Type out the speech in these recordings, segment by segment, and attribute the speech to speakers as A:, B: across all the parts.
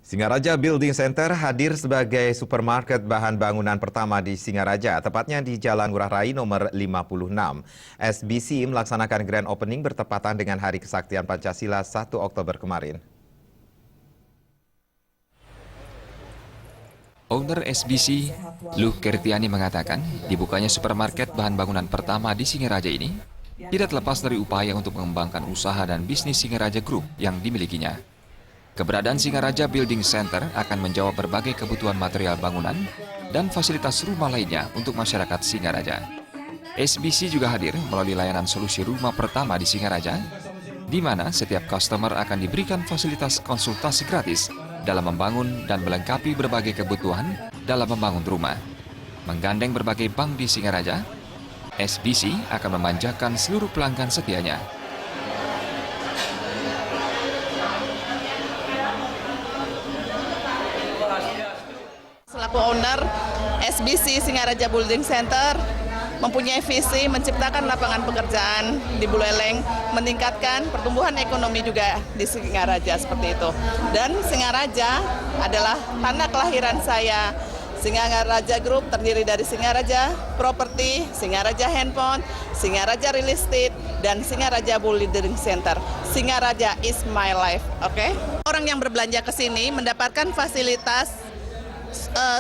A: Singaraja Building Center hadir sebagai supermarket bahan bangunan pertama di Singaraja, tepatnya di Jalan Ngurah Rai nomor 56. SBC melaksanakan grand opening bertepatan dengan Hari Kesaktian Pancasila 1 Oktober kemarin.
B: Owner SBC, Luh Kertiani mengatakan, dibukanya supermarket bahan bangunan pertama di Singaraja ini tidak terlepas dari upaya untuk mengembangkan usaha dan bisnis Singaraja Group yang dimilikinya. Keberadaan Singaraja Building Center akan menjawab berbagai kebutuhan material bangunan dan fasilitas rumah lainnya untuk masyarakat Singaraja. SBC juga hadir melalui layanan solusi rumah pertama di Singaraja, di mana setiap customer akan diberikan fasilitas konsultasi gratis dalam membangun dan melengkapi berbagai kebutuhan dalam membangun rumah. Menggandeng berbagai bank di Singaraja, SBC akan memanjakan seluruh pelanggan setianya.
C: Selaku owner SBC Singaraja Building Center mempunyai visi menciptakan lapangan pekerjaan di Buleleng, meningkatkan pertumbuhan ekonomi juga di Singaraja seperti itu. Dan Singaraja adalah tanah kelahiran saya. Singaraja Group terdiri dari Singaraja Property, Singaraja Handphone, Singaraja Real Estate, dan Singaraja Building Center. Singaraja is my life, oke? Orang yang berbelanja ke sini mendapatkan fasilitas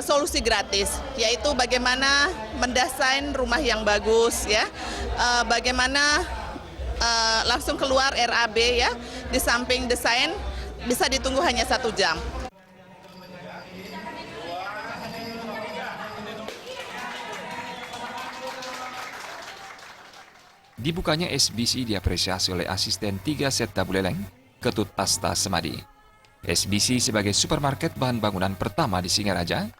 C: solusi gratis, yaitu bagaimana mendesain rumah yang bagus, ya, bagaimana langsung keluar RAB, ya, di samping desain bisa ditunggu hanya 1 jam.
B: Dibukanya SBC diapresiasi oleh asisten 3 Setda Buleleng, Ketut Tasta Semadi. SBC sebagai supermarket bahan bangunan pertama di Singaraja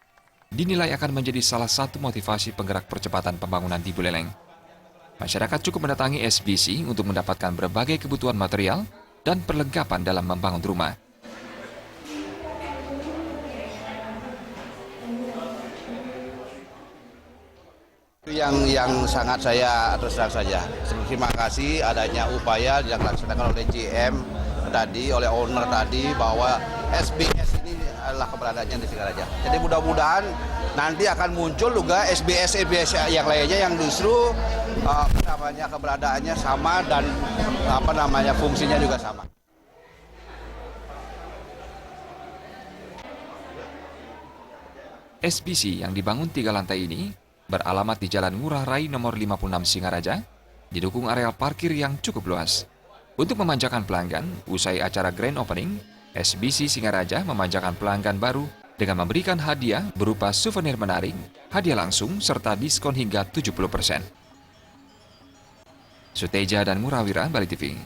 B: dinilai akan menjadi salah satu motivasi penggerak percepatan pembangunan di Buleleng. Masyarakat cukup mendatangi SBC untuk mendapatkan berbagai kebutuhan material dan perlengkapan dalam membangun rumah.
D: Yang sangat saya terus terang saja, terima kasih adanya upaya yang dilaksanakan oleh GM tadi, oleh owner tadi, bahwa SBS ini adalah keberadaannya di Singaraja. Jadi mudah-mudahan nanti akan muncul juga SBS yang lainnya yang justru keberadaannya sama dan fungsinya juga sama.
B: SBC yang dibangun 3 lantai ini beralamat di Jalan Ngurah Rai nomor 56 Singaraja, didukung areal parkir yang cukup luas. Untuk memanjakan pelanggan, usai acara grand opening, SBC Singaraja memanjakan pelanggan baru dengan memberikan hadiah berupa souvenir menarik, hadiah langsung, serta diskon hingga 70%. Suteja dan Murawira, Bali TV.